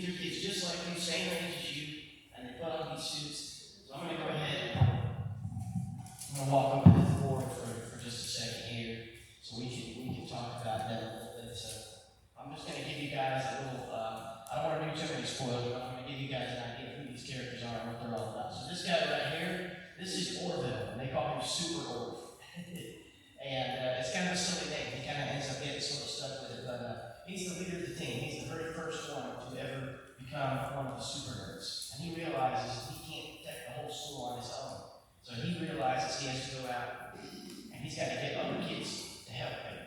These are kids just like you, same age as you, and they put on these suits. So I'm going to go ahead. I'm going to walk over to the board for just a second here, so we can talk about that a little bit. So I'm just going to give you guys a little. I don't want to do too many spoilers, but I'm going to give you guys an idea of who these characters are and what they're all about. So this guy right here, this is Orville, and they call him Super Orv. And it's kind of a silly name. He kind of ends up getting sort of stuck with it, but he's the leader of the team. He's the very first one to ever become one of the super nerds. And he realizes he can't protect the whole school on his own. So he realizes he has to go out and he's got to get other kids to help him.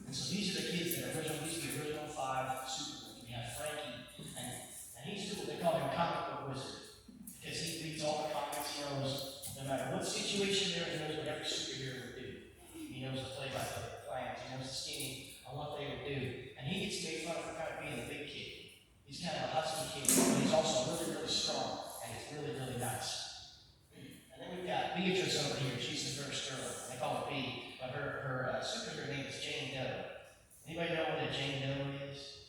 And so these are the kids that are these are the original 5 super nerds. We have Frankie, and he's cool. They call him Comic Book Wizard because he reads all the comics. He knows no matter what situation there is, he knows what every superhero would do. He knows the play-by-play plans. He knows the scheme on what they would do. And he gets made fun of for kind of being a big kid. He's kind of a husky kid, but he's also really, really strong, and he's really, really nice. And then we've got Beatrice over here. She's the first girl. They call her B, but her superhero name is Jane Doe. Anybody know what a Jane Doe is?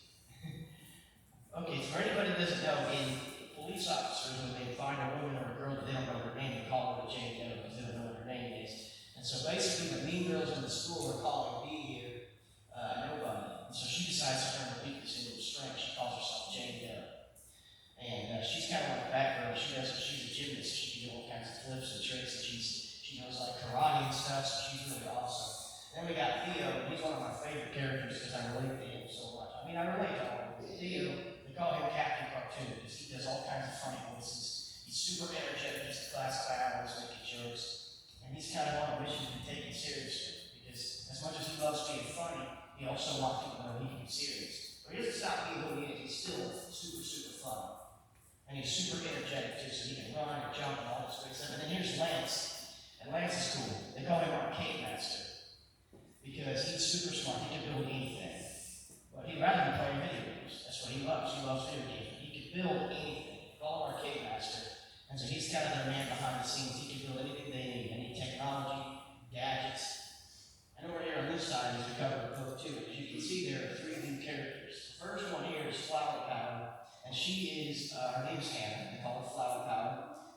Okay, so for anybody that doesn't know, in police officers, when they find a woman or a girl that they don't know her name, they call her a Jane Doe because they don't know what her name is. And so basically, the mean girls in the school are calling B here nobody. And so she decides to turn her weakness into a strength. She calls herself Jane Doe. And she's kind of like that girl. She's a gymnast. She can do all kinds of flips and tricks. And she knows like karate and stuff, so she's really awesome. Then we got Theo, and he's one of my favorite characters because I relate to him so much. I mean, I relate to all of them. Theo, they call him Captain Cartoon because he does all kinds of funny voices. He's super energetic. He's the class clown, always making jokes. And he's kind of one of which you can take it seriously because as much as he loves being funny, he also wants people to know he can be serious. But he doesn't stop being who he is. He's still super, super fun. And he's super energetic too, so he can run and jump and all this great stuff. And then here's Lance. And Lance is cool. They call him Arcade Master because he's super smart. He can build anything. But he'd rather be playing video games. That's what he loves. He loves video games. But he can build anything. Call him Arcade Master. And so he's kind of their man behind the scenes. He can build anything they need. Any technology, gadgets. And over here on this side is the cover of book 2. As you can see, there are 3 new characters. The first one here is Flower Power, and she is, her name is Hannah. They call her Flower Power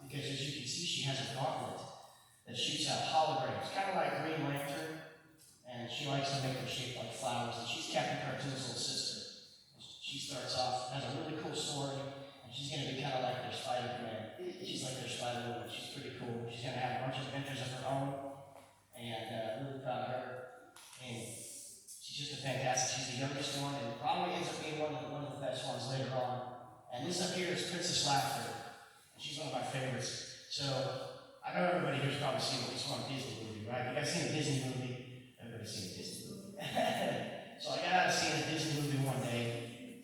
because as you can see, she has a gauntlet that shoots out holograms, kind of like Green Lantern, and she likes to make them shaped like flowers. And she's Captain Cartoon's little sister. She starts off, has a really cool story, and she's going to be kind of like their Spider-Man. She's like their Spider-Woman. She's pretty cool. She's going to have a bunch of adventures of her own, and really proud of her. And she's just a fantastic. She's the youngest one, and probably ends up being one of the best ones later on. And this up here is Princess Laughter, and she's one of my favorites. So I know everybody here's probably seen at least one Disney movie, right? You guys seen a Disney movie? Everybody's seen a Disney movie. So I got out to see a Disney movie one day,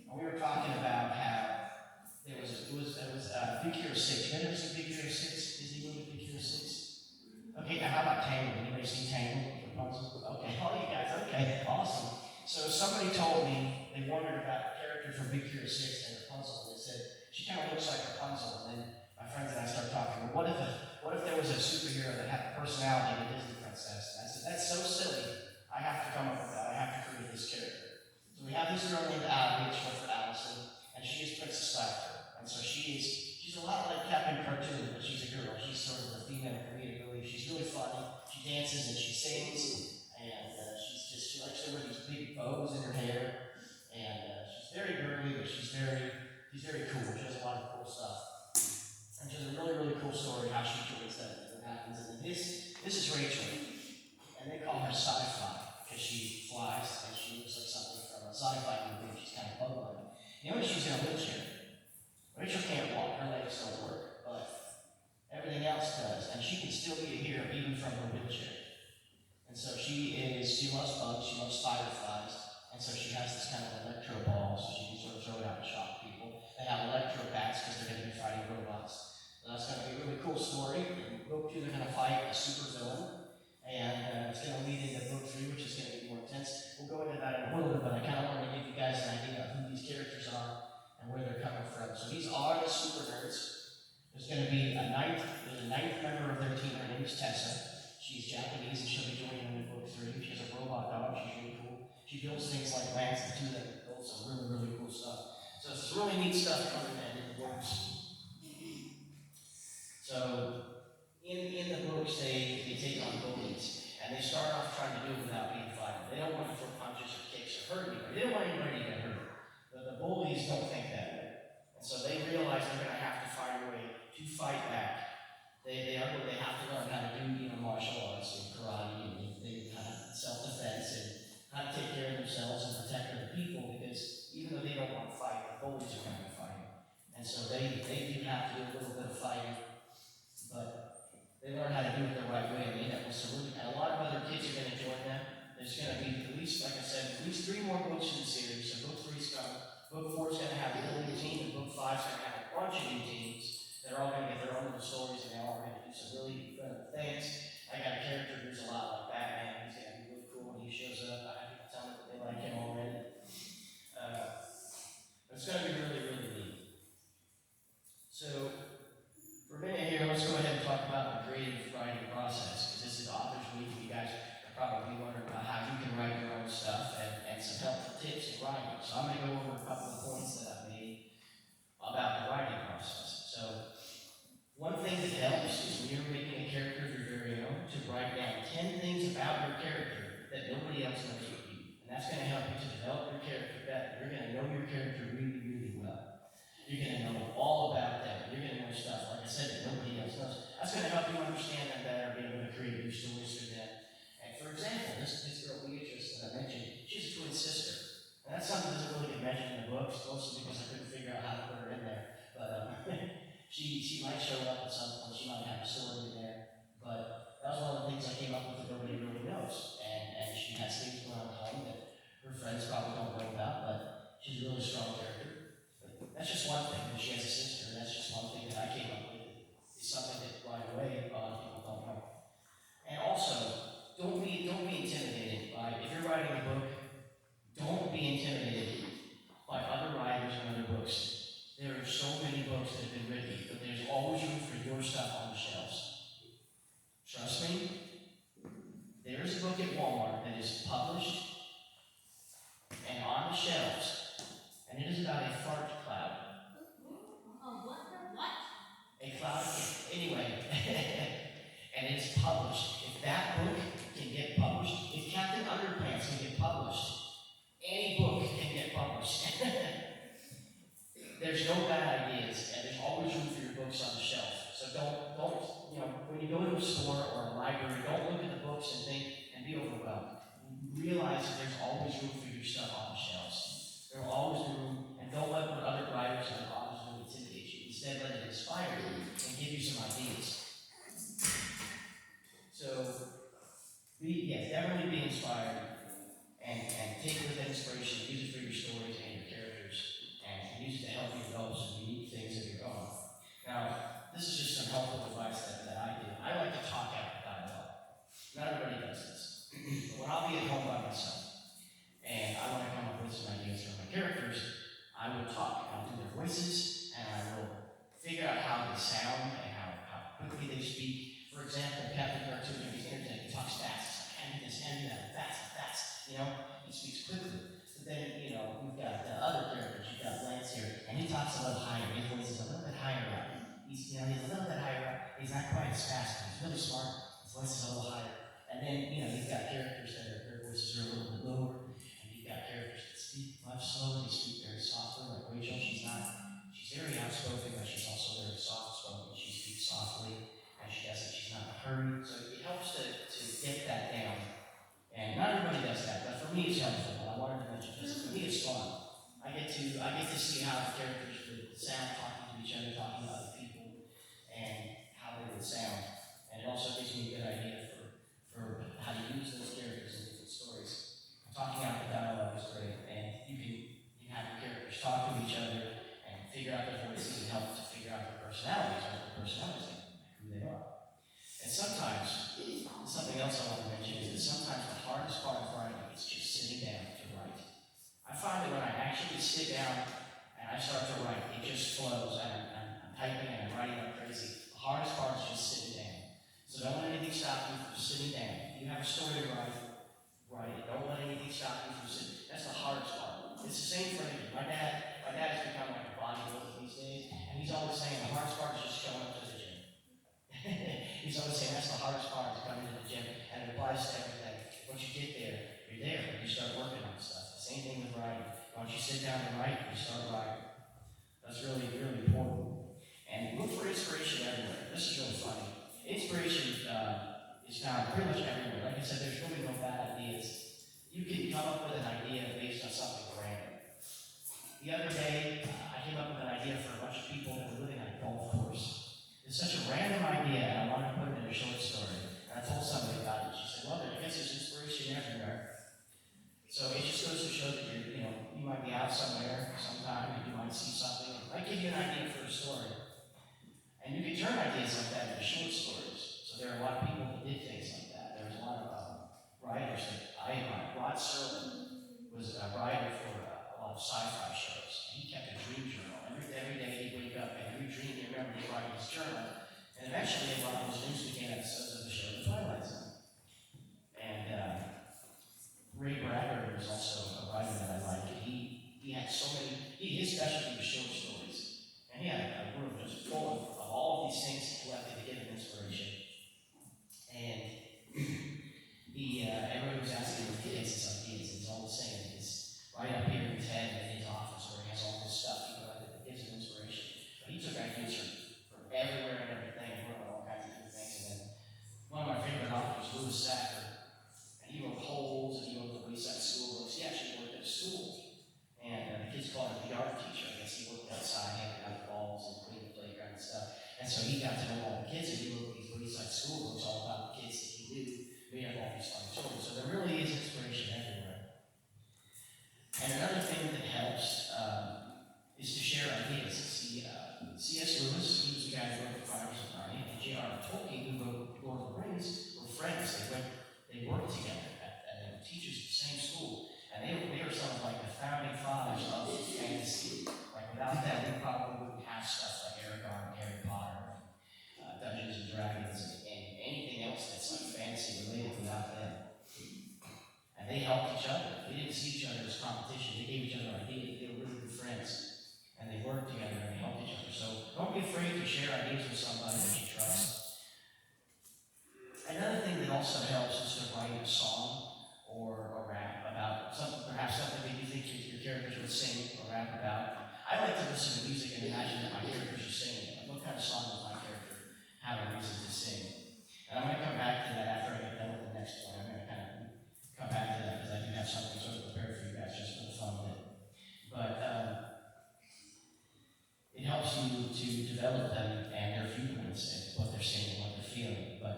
and we were talking about how it was Big Hero 6. You ever seen Big Hero 6? Disney movie Big Hero 6? Okay, now how about Tangled? Anybody seen Tangled? Okay, all you guys, okay, awesome. So somebody told me they wondered about a character from Big Hero 6 and Rapunzel. They said she kind of looks like Rapunzel. And then my friends and I started talking. Well, what if there was a superhero that had the personality of a Disney princess? And I said that's so silly. I have to come up with that. I have to create this character. So we have this girl named Allie, short for Allison, and she is Princess Laughter. And so she's a lot like Captain Cartoon, but she's a girl. She's sort of the female comedic relief. She's really funny. She dances and she sings, and she likes to wear these big bows in her hair, and she's very girly, but she's very cool. She does a lot of cool stuff, and she has a really, really cool story how she joins that and what happens. And then this is Rachel, and they call her Sci-Fi because she flies and she looks like something from a sci-fi movie. She's kind of bug-like. You know, she's in a wheelchair. Rachel can't walk; her legs don't work, but everything else does, and she can still be a hero even from her wheelchair. And so she loves bugs, she loves fireflies, and so she has this kind of electro ball so she can sort of throw it out and shock people. They have electro bats because they're going to be fighting robots. So that's going to be a really cool story. In book 2, they're going to fight a super villain, and it's going to lead into book 3, which is going to be more intense. We'll go into that in a little bit, but I kind of want to give you guys an idea of who these characters are and where they're coming from. So these are the super nerds. There's going to be a ninth member of their team. Her name is Tessa. She's Japanese and she'll be joining them in book 3. She has a robot dog. She's really cool. She builds things like Lance the Two-Legged Bull, some really, really cool stuff. So some really neat stuff coming in the works. So, in the books, they take on bullies, and they start off trying to do it without being violent. They don't want to throw punches or kicks or hurt anybody. They don't want anybody to get hurt. But the bullies don't think that way. And so they realize they're going to have to find a way to fight back. They have to learn how to do, martial arts and karate, and they kind of self-defense and how to take care of themselves and protect other people, because even though they don't want to fight, the bullies are going to be fighting. And so they do have to do a little bit of fighting, but they learn how to do it the right way, and they end up with some really, and a lot of other kids are going to join them. There's going to be at least, like I said, at least 3 more books in the series. So book 3's coming. Book 4's going to have a little new team, and book 5's going to have a bunch of new teams. They're all going to get their own little stories, and they're all going to do some really fun things. I got a character who's a lot like Batman. He's going to be really cool when he shows up. I have people tell me that they like him already. It's going to be really, really neat. So, for a minute here, let's go ahead and talk about the creative writing process, because this is Authors Week, and you guys are probably wondering about how you can write your own stuff and some helpful tips in writing. So I'm going to go over a couple of points that I've made about the writing process. So, one thing that helps is when you're making a character of your very own, to write down 10 things about your character that nobody else knows but you. And that's going to help you to develop your character better. You're going to know your character really, really well. You're going to know all about them. You're going to know stuff, like I said, that nobody else knows. That's going to help you understand them better, be able to create new stories for them. And for example, this girl Beatrice that I mentioned, she's a twin sister. And that's something that doesn't really get mentioned in the books, mostly because I couldn't figure out how to put her in there. But she might show up at some point, she might have a story in there. But that was one of the things I came up with that nobody really knows. And she has things going on at home that her friends probably don't know about, but she's a really strong character. But that's just one thing, that she has a sister, and that's just one thing that I came up with. It's something that right away a lot of people don't know. And also, don't be intimidated by, if you're writing a book, don't be intimidated by other writers and other books. There are so many books that have been written, but there's always room for your stuff on the shelves. Trust me, there's a book at Walmart that is published and on the shelves, and it is about a fart cloud. What? A cloud, anyway, and it's published. If that book can get published, if Captain Underpants can get published, any book can get published. There's no bad ideas, and there's always room for your books on the shelf. So don't, when you go to a store or a library, don't look at the books and think and be overwhelmed. Realize that there's always room for your stuff on the shelves. There will always be room, and don't let what other writers and authors really intimidate you. Instead, let it inspire you and give you some ideas. So, definitely be inspired and take with inspiration, use it for your stories and your characters, and use it to help you develop some unique things of your own. Now, this is just some helpful advice that I do. I like to talk out the dialogue. Not everybody does this. But when I'll be at home by myself, and I want to come up with some ideas for my characters, I will talk. I'll do their voices, and I will figure out how they sound and how quickly they speak. For example, Captain Cartoon, he's internet, he talks fast. It's like, hand me this, hand me that, fast. He speaks quickly. But then, we've got other characters. You've got Lance here, and he talks a little higher. His voice is a little bit higher up. He's a little bit higher up. He's not quite as fast, but he's really smart. His voice is a little higher. And then, you've got characters that their voices are a little bit lower, and you've got characters that speak much slower. They speak very softly, like Rachel. She's very outspoken, but she's also very soft-spoken. She speaks softly, and she's not in a hurry. So it helps to get that down. And not everybody does that, but for me it's helpful. I wanted to mention this. For me it's fun. I get to see how the characters would sound talking to each other, talking to other people, and how they would sound. And it also gives me a good idea for how to use those characters in different stories. Talking out the dialogue is great, and you can have your characters talk to each other and figure out their voices and help to figure out their personalities, who they are. And sometimes, something else I want to mention is that sometimes the hardest part of writing is just sitting down to write. I find that when I actually sit down and I start to write, it just flows, and I'm typing and I'm writing like crazy. The hardest part is just sitting down. So don't let anything stop you from sitting down. If you have a story to write it. Don't let anything stop you from sitting. That's the hardest part. It's the same for me. My dad has become like sit down and write, you start writing. That's really, really important. And look for inspiration everywhere. This is really funny. Inspiration is found pretty much everywhere. Like I said, there's really no bad ideas. You can come up with an idea based on something random. The other day, I came up with an idea for a bunch of people that were living on a golf course. It's such a random idea, and I wanted to put it in a short story. And I told somebody about it. She said, well, I guess there's inspiration everywhere. So it just goes to show that you might be out somewhere sometime, and you might see something. It might give you an idea for a story. And you can turn ideas like that into short stories. So there are a lot of people that did things like that. There's a lot of writers that I admire. Rod Serling was a writer for a lot of sci-fi shows. He kept a dream journal. Every day he'd wake up and every dream he remembered he'd write in his journal. And eventually a lot of those dreams became episodes of the show The Twilight Zone. And Ray Bradbury was also a writer that I liked. He had so many, his specialty was short stories. And he had a room just full of all of these things he collected to give him inspiration. And everybody was asking him if he has his ideas, and he's always saying it's right up here in his head in his office where he has all this stuff he collected that gives him inspiration. But he took ideas from everywhere and everything, and wrote all kinds of different things. And then one of my favorite authors, Louis Sachar, and he wrote Holes, and he wrote the Wayside School books. He actually worked at a school. And the kids called him the art teacher. I guess he worked outside, handing out balls and cleaning the playground and stuff. And so he got to know all the kids, and he wrote these Wayside School books all about the kids that he knew. We have all these fun stories. So there really is inspiration everywhere. And another thing that helps is to share ideas. See, C.S. Lewis, he was the guy who wrote The Fires of Narnia, and J.R.R. Tolkien, who wrote Lord of the Rings, were friends. They worked together at teachers at the same school. And they were sort of like the founding fathers of fantasy. Like without them, we probably wouldn't have stuff like Aragorn and Harry Potter, and Dungeons and Dragons, and anything else that's like fantasy related without them. And they helped each other. They didn't see each other as competition. They gave each other ideas. They were really good friends. And they worked together and they helped each other. So don't be afraid to share ideas with somebody that you trust. Another thing that also helps is to write a song or a rap about perhaps something that you think your characters would sing or rap about. I like to listen to music and imagine that my characters are singing. Like, what kind of song does my character have a reason to sing? And I'm going to come back to that after I get done with the next one. I'm going to kind of come back to that because I do have something sort of prepared for you guys just for the fun of it. But it helps you to develop them and their viewpoints and what they're saying and what they're feeling. But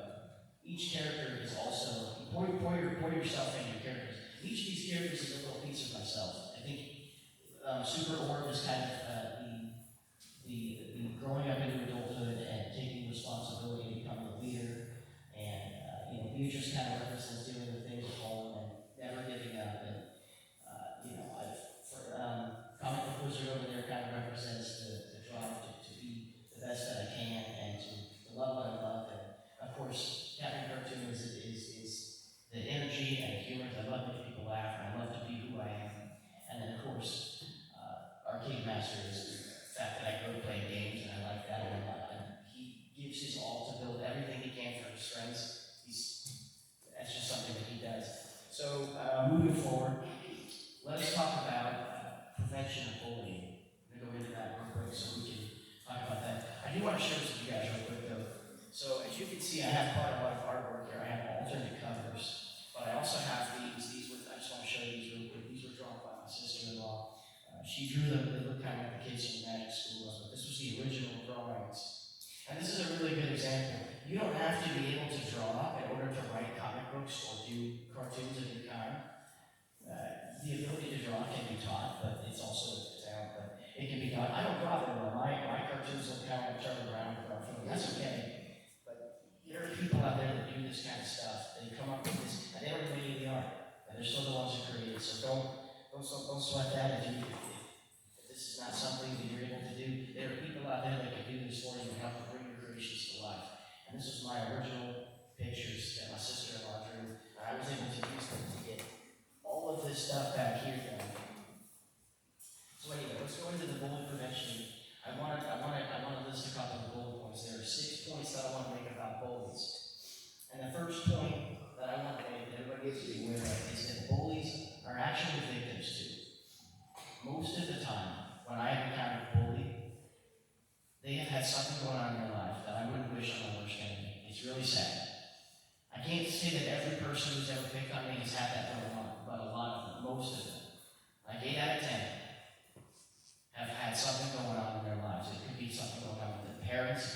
each character is also, pour yourself into your characters. Each of these characters is a little piece of myself. I think Super Orb is kind of the growing up into adulthood and taking responsibility and becoming a leader. And Beatrice kind of represents doing the things at home and never giving up. And Comic Book Wizard over there kind of represents the drive to be the best that I can and to love what I love. And of course, Captain Cartoon is the energy and humor. I love making people laugh, and I love to be who I am. And then, of course, Arcade Master is the fact that I grew up playing games, and I like that a lot. And he gives his all to build everything he can for his friends. That's just something that he does. So, moving forward, let us talk about prevention of bullying. I'm going to go into that real quick so we can talk about that. I do want to show this to you guys real quick, though. So as you can see, I have quite a lot of artwork here. I have alternate covers, but I also have these I just want to show you these real quick. These were drawn by my sister-in-law. She drew them. They look kind of like the kids from the magic school, but this was the original drawings. And this is a really good example. You don't have to be able to draw in order to write comic books or do cartoons of any kind. The ability to draw can be taught, but it's also a talent. But it can be taught. I don't draw very well. My cartoons look kind of like Charlie Brown or Garfield. That's okay. There are people out there that do this kind of stuff. They come up with this, and they don't do any of the art. And they're still the ones who create it. So don't sweat that if this is not something that you're able to do. There are people out there that can do this for you and help to bring your creations to life. And this was my original pictures that my sister-in-law drew. And I was able to use them to get all of this stuff back here done. So anyway, let's go into the bullying prevention. I want to list a couple of bullet points. There are 6 points that I want to make about bullies. And the first point that I want to make that everybody gets to be aware of is that bullies are actually victims too. Most had something going on in